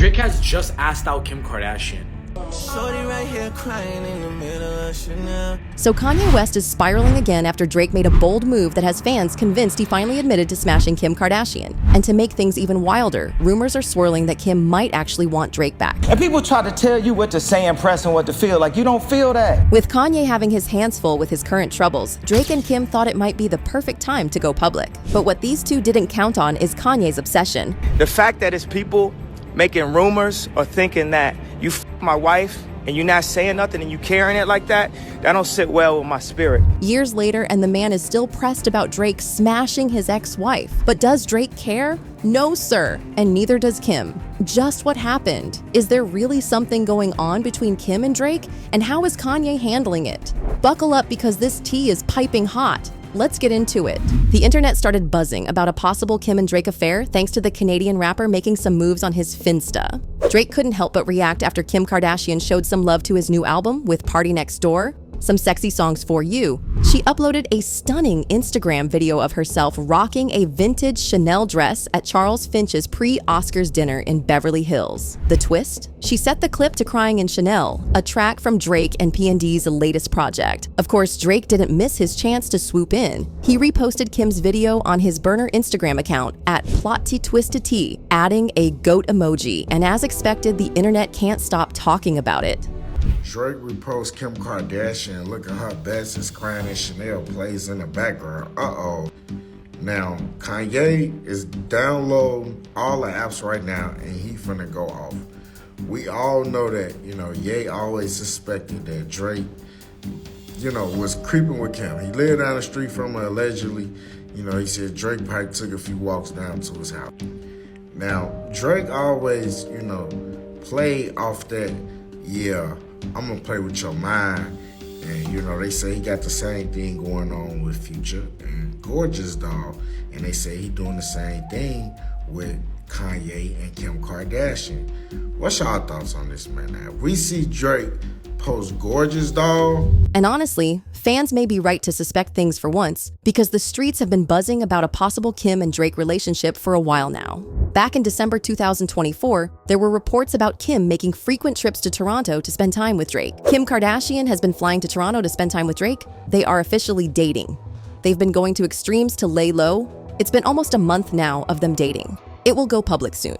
Drake has just asked out Kim Kardashian. Right here crying in the middle of Chanel. So Kanye West is spiraling again after Drake made a bold move that has fans convinced he finally admitted to smashing Kim Kardashian. And to make things even wilder, rumors are swirling that Kim might actually want Drake back. And people try to tell you what to say and press and what to feel. Like, you don't feel that. With Kanye having his hands full with his current troubles, Drake and Kim thought it might be the perfect time to go public. But what these two didn't count on is Kanye's obsession. The fact that it's people making rumors or thinking that you my wife and you're not saying nothing and you carrying it like that don't sit well with my spirit. Years later, and the man is still pressed about Drake smashing his ex-wife. But does Drake care? No, sir. And neither does Kim. Just what happened? Is there really something going on between Kim and Drake? And how is Kanye handling it? Buckle up because this tea is piping hot. Let's get into it. The internet started buzzing about a possible Kim and Drake affair thanks to the Canadian rapper making some moves on his Finsta. Drake couldn't help but react after Kim Kardashian showed some love to his new album with Party Next Door, some sexy songs for you. She uploaded a stunning Instagram video of herself rocking a vintage Chanel dress at Charles Finch's pre-Oscars dinner in Beverly Hills. The twist? She set the clip to Crying in Chanel, a track from Drake and P&D's latest project. Of course, Drake didn't miss his chance to swoop in. He reposted Kim's video on his burner Instagram account at @PlotTTwistedT, adding a goat emoji, and as expected, the internet can't stop talking about it. Drake reposts Kim Kardashian looking her best as Crying in Chanel plays in the background. Uh-oh. Now, Kanye is downloading all the apps right now and he finna go off. We all know that, Ye always suspected that Drake, was creeping with Kim. He lived down the street from her allegedly. He said Drake probably took a few walks down to his house. Now, Drake always, play off that, I'm gonna play with your mind. And they say he got the same thing going on with Future and Gorgeous Doll. And they say he doing the same thing with Kanye and Kim Kardashian. What's y'all thoughts on this, man? Now, if we see Drake post Gorgeous Doll. And honestly, fans may be right to suspect things for once, because the streets have been buzzing about a possible Kim and Drake relationship for a while now. Back in December 2024, there were reports about Kim making frequent trips to Toronto to spend time with Drake. Kim Kardashian has been flying to Toronto to spend time with Drake. They are officially dating. They've been going to extremes to lay low. It's been almost a month now of them dating. It will go public soon.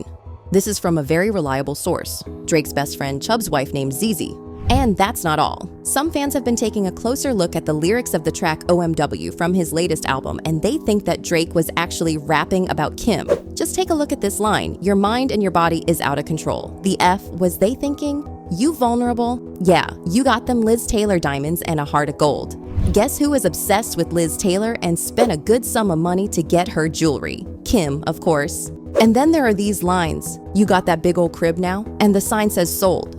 This is from a very reliable source, Drake's best friend Chubb's wife named Zizi. And that's not all. Some fans have been taking a closer look at the lyrics of the track OMW from his latest album, and they think that Drake was actually rapping about Kim. Just take a look at this line: "Your mind and your body is out of control." The F, was they thinking? You vulnerable? Yeah, you got them Liz Taylor diamonds and a heart of gold. Guess who is obsessed with Liz Taylor and spent a good sum of money to get her jewelry? Kim, of course. And then there are these lines: "You got that big old crib now?" And the sign says sold.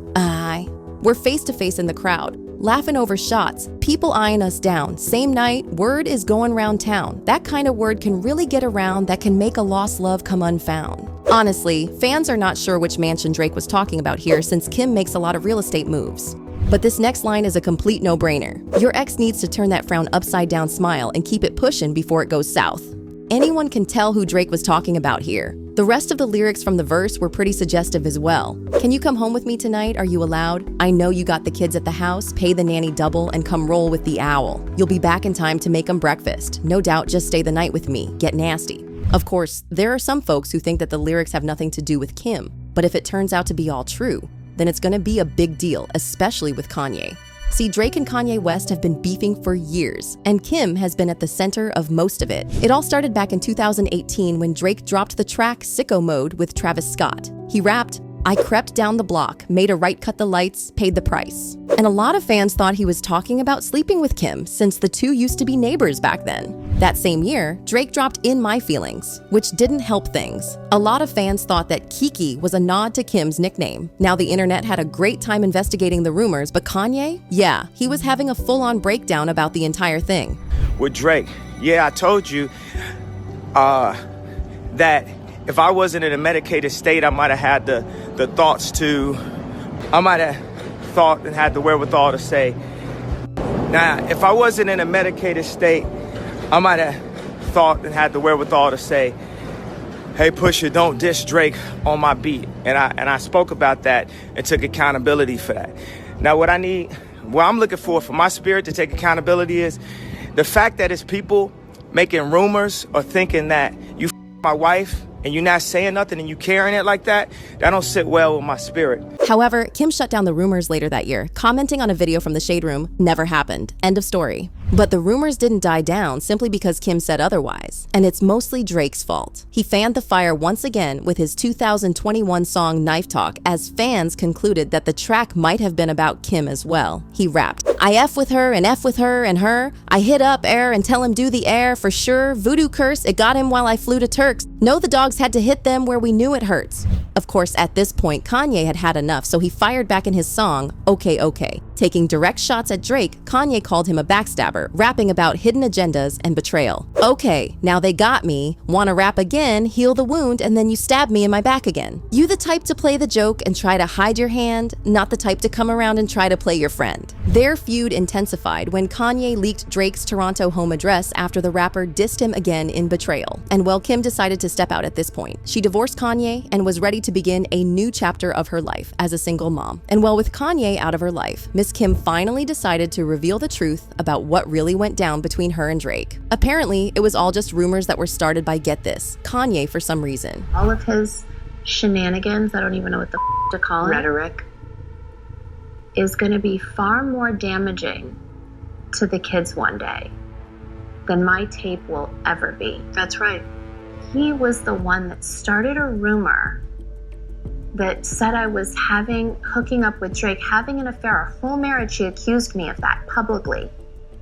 We're face to face in the crowd, laughing over shots, people eyeing us down. Same night, word is going round town. That kind of word can really get around, that can make a lost love come unfound. Honestly, fans are not sure which mansion Drake was talking about here, since Kim makes a lot of real estate moves. But this next line is a complete no-brainer. Your ex needs to turn that frown upside down smile and keep it pushing before it goes south. Anyone can tell who Drake was talking about here. The rest of the lyrics from the verse were pretty suggestive as well. Can you come home with me tonight? Are you allowed? I know you got the kids at the house. Pay the nanny double and come roll with the owl. You'll be back in time to make them breakfast. No doubt, just stay the night with me. Get nasty. Of course, there are some folks who think that the lyrics have nothing to do with Kim. But if it turns out to be all true, then it's gonna be a big deal, especially with Kanye. See, Drake and Kanye West have been beefing for years, and Kim has been at the center of most of it. It all started back in 2018 when Drake dropped the track Sicko Mode with Travis Scott. He rapped, "I crept down the block, made a right, cut the lights, paid the price." And a lot of fans thought he was talking about sleeping with Kim, since the two used to be neighbors back then. That same year, Drake dropped In My Feelings, which didn't help things. A lot of fans thought that Kiki was a nod to Kim's nickname. Now the internet had a great time investigating the rumors, but Kanye? Yeah, he was having a full-on breakdown about the entire thing. With Drake, I told you that if I wasn't in a medicated state, I might have had the thoughts to, I might have thought and had the wherewithal to say. Now, if I wasn't in a medicated state, I might have thought and had the wherewithal to say hey Pusha, don't diss Drake on my beat. And I spoke about that and took accountability for that. Now what I'm looking for my spirit to take accountability is the fact that it's people making rumors or thinking that you my wife and you're not saying nothing and you carrying it like that don't sit well with my spirit. However, Kim shut down the rumors later that year, commenting on a video from the Shade Room, "Never happened. End of story." But the rumors didn't die down simply because Kim said otherwise, and it's mostly Drake's fault. He fanned the fire once again with his 2021 song Knife Talk, as fans concluded that the track might have been about Kim as well. He rapped, "I F with her and F with her and her. I hit up air and tell him do the air for sure. Voodoo curse, it got him while I flew to Turks. Know the dogs had to hit them where we knew it hurts." Of course, at this point, Kanye had had enough, so he fired back in his song, "Okay, Okay." Taking direct shots at Drake, Kanye called him a backstabber, rapping about hidden agendas and betrayal. "Okay, now they got me. Wanna rap again, heal the wound, and then you stab me in my back again. You the type to play the joke and try to hide your hand, not the type to come around and try to play your friend." Their feud intensified when Kanye leaked Drake's Toronto home address after the rapper dissed him again in betrayal. And well, Kim decided to step out at this point. She divorced Kanye and was ready to begin a new chapter of her life as a single mom. And well, with Kanye out of her life, Miss Kim finally decided to reveal the truth about what really went down between her and Drake. Apparently, it was all just rumors that were started by, get this, Kanye for some reason. All of his shenanigans, I don't even know what the to call it, rhetoric, is going to be far more damaging to the kids one day than my tape will ever be. That's right. He was the one that started a rumor that said I was hooking up with Drake, having an affair, a whole marriage. She accused me of that publicly.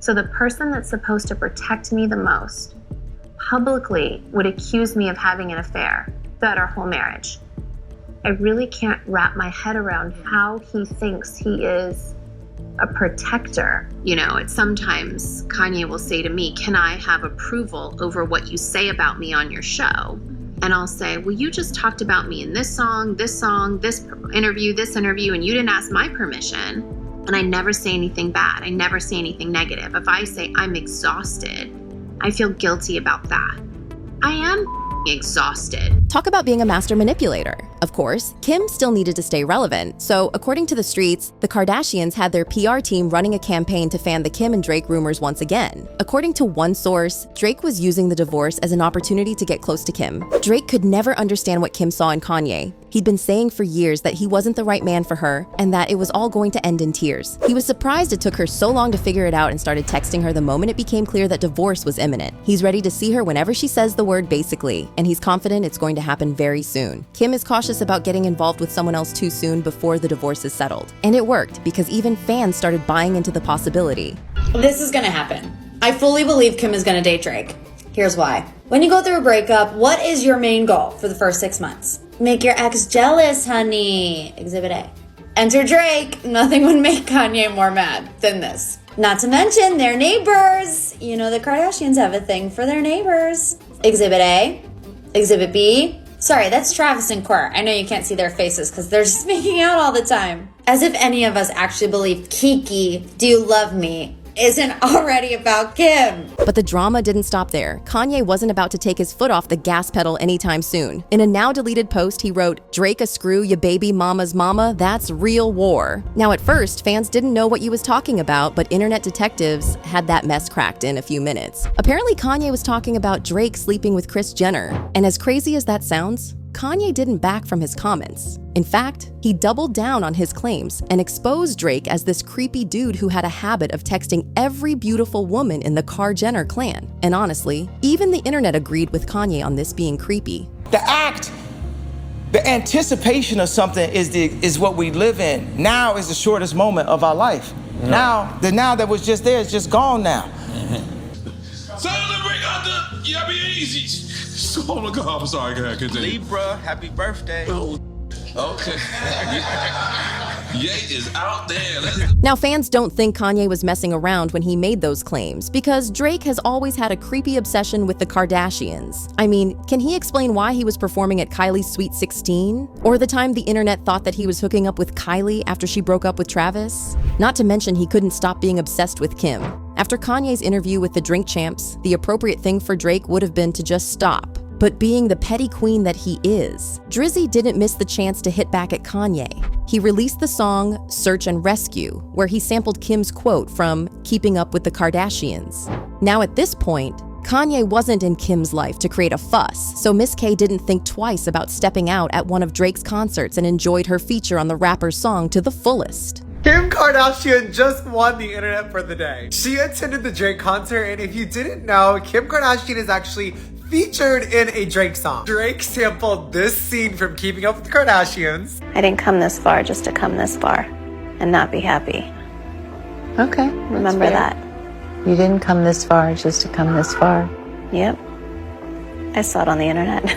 So the person that's supposed to protect me the most publicly would accuse me of having an affair throughout our whole marriage. I really can't wrap my head around how he thinks he is a protector. You know, it's sometimes Kanye will say to me, "Can I have approval over what you say about me on your show?" And I'll say, "Well, you just talked about me in this song, this interview, and you didn't ask my permission." And I never say anything bad. I never say anything negative. If I say I'm exhausted, I feel guilty about that. I am exhausted. Talk about being a master manipulator. Of course, Kim still needed to stay relevant, so according to the streets, the Kardashians had their PR team running a campaign to fan the Kim and Drake rumors once again. According to one source, Drake was using the divorce as an opportunity to get close to Kim. Drake could never understand what Kim saw in Kanye. He'd been saying for years that he wasn't the right man for her and that it was all going to end in tears. He was surprised it took her so long to figure it out and started texting her the moment it became clear that divorce was imminent. He's ready to see her whenever she says the word basically, and he's confident it's going to happen very soon. Kim is cautious about getting involved with someone else too soon before the divorce is settled. And it worked, because even fans started buying into the possibility. This is gonna happen. I fully believe Kim is gonna date Drake. Here's why. When you go through a breakup, what is your main goal for the first 6 months? Make your ex jealous, honey. Exhibit A. Enter Drake. Nothing would make Kanye more mad than this. Not to mention their neighbors. You know the Kardashians have a thing for their neighbors. Exhibit A. Exhibit B. Sorry, that's Travis and Court. I know you can't see their faces because they're just making out all the time. As if any of us actually believe Kiki, Do You Love Me, isn't already about Kim. But the drama didn't stop there. Kanye wasn't about to take his foot off the gas pedal anytime soon. In a now-deleted post, he wrote, "Drake a screw ya baby mama's mama, that's real war." Now at first, fans didn't know what he was talking about, but internet detectives had that mess cracked in a few minutes. Apparently, Kanye was talking about Drake sleeping with Kris Jenner. And as crazy as that sounds, Kanye didn't back from his comments. In fact, he doubled down on his claims and exposed Drake as this creepy dude who had a habit of texting every beautiful woman in the Kar-Jenner clan. And honestly, even the internet agreed with Kanye on this being creepy. The anticipation of something is what we live in. Now is the shortest moment of our life. Now, the now that was just there is just gone now. So let's bring out the, yeah, be easy. Oh my God, I'm sorry, go ahead, continue. Libra, happy birthday. Oh, okay. Ye is out there. Now, fans don't think Kanye was messing around when he made those claims, because Drake has always had a creepy obsession with the Kardashians. I mean, can he explain why he was performing at Kylie's Sweet 16? Or the time the internet thought that he was hooking up with Kylie after she broke up with Travis? Not to mention he couldn't stop being obsessed with Kim. After Kanye's interview with the Drink Champs, the appropriate thing for Drake would have been to just stop. But being the petty queen that he is, Drizzy didn't miss the chance to hit back at Kanye. He released the song Search and Rescue, where he sampled Kim's quote from Keeping Up with the Kardashians. Now at this point, Kanye wasn't in Kim's life to create a fuss, so Miss K didn't think twice about stepping out at one of Drake's concerts and enjoyed her feature on the rapper's song to the fullest. Kim Kardashian just won the internet for the day. She attended the Drake concert, and if you didn't know, Kim Kardashian is actually featured in a Drake song. Drake sampled this scene from Keeping Up with the Kardashians. I didn't come this far just to come this far and not be happy. Okay. Remember that. You didn't come this far just to come this far. Yep. I saw it on the internet.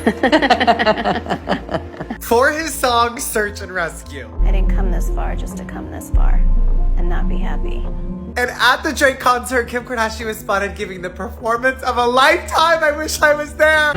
For his song Search and Rescue. I didn't come this far just to come this far and not be happy. And at the Drake concert, Kim Kardashian was spotted giving the performance of a lifetime. I wish I was there.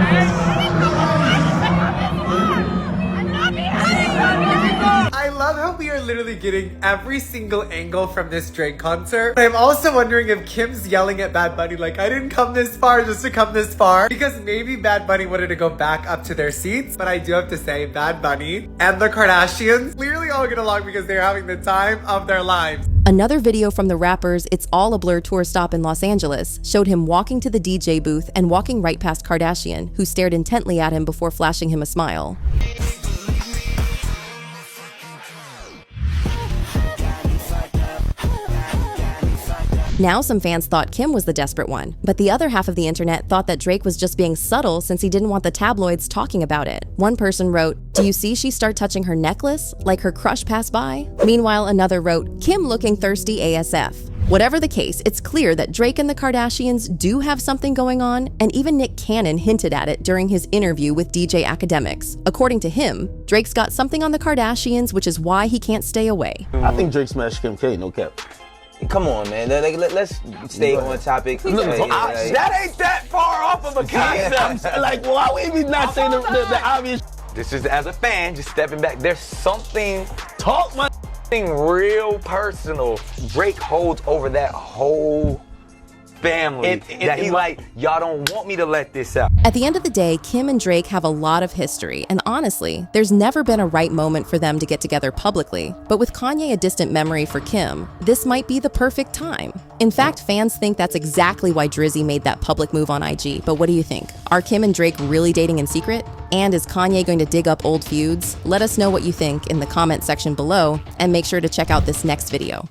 I love how we are literally getting every single angle from this Drake concert. But I'm also wondering if Kim's yelling at Bad Bunny like, I didn't come this far just to come this far. Because maybe Bad Bunny wanted to go back up to their seats. But I do have to say, Bad Bunny and the Kardashians clearly all get along because they're having the time of their lives. Another video from the rapper's It's All a Blur tour stop in Los Angeles showed him walking to the DJ booth and walking right past Kardashian, who stared intently at him before flashing him a smile. Now some fans thought Kim was the desperate one, but the other half of the internet thought that Drake was just being subtle since he didn't want the tabloids talking about it. One person wrote, "Do you see she start touching her necklace? Like her crush passed by?" Meanwhile, another wrote, "Kim looking thirsty ASF." Whatever the case, it's clear that Drake and the Kardashians do have something going on, and even Nick Cannon hinted at it during his interview with DJ Academics. According to him, Drake's got something on the Kardashians, which is why he can't stay away. I think Drake smashed Kim K, no cap. Come on, man. Let's stay on topic. That ain't that far off of a concept. Like, why would we not say the obvious? This is as a fan, just stepping back. There's something Something real personal Drake holds over that whole family that he like, y'all don't want me to let this out. At the end of the day, Kim and Drake have a lot of history, and honestly, there's never been a right moment for them to get together publicly. But with Kanye a distant memory for Kim, this might be the perfect time. In fact, fans think that's exactly why Drizzy made that public move on IG. But what do you think? Are Kim and Drake really dating in secret? And is Kanye going to dig up old feuds? Let us know what you think in the comment section below, and make sure to check out this next video.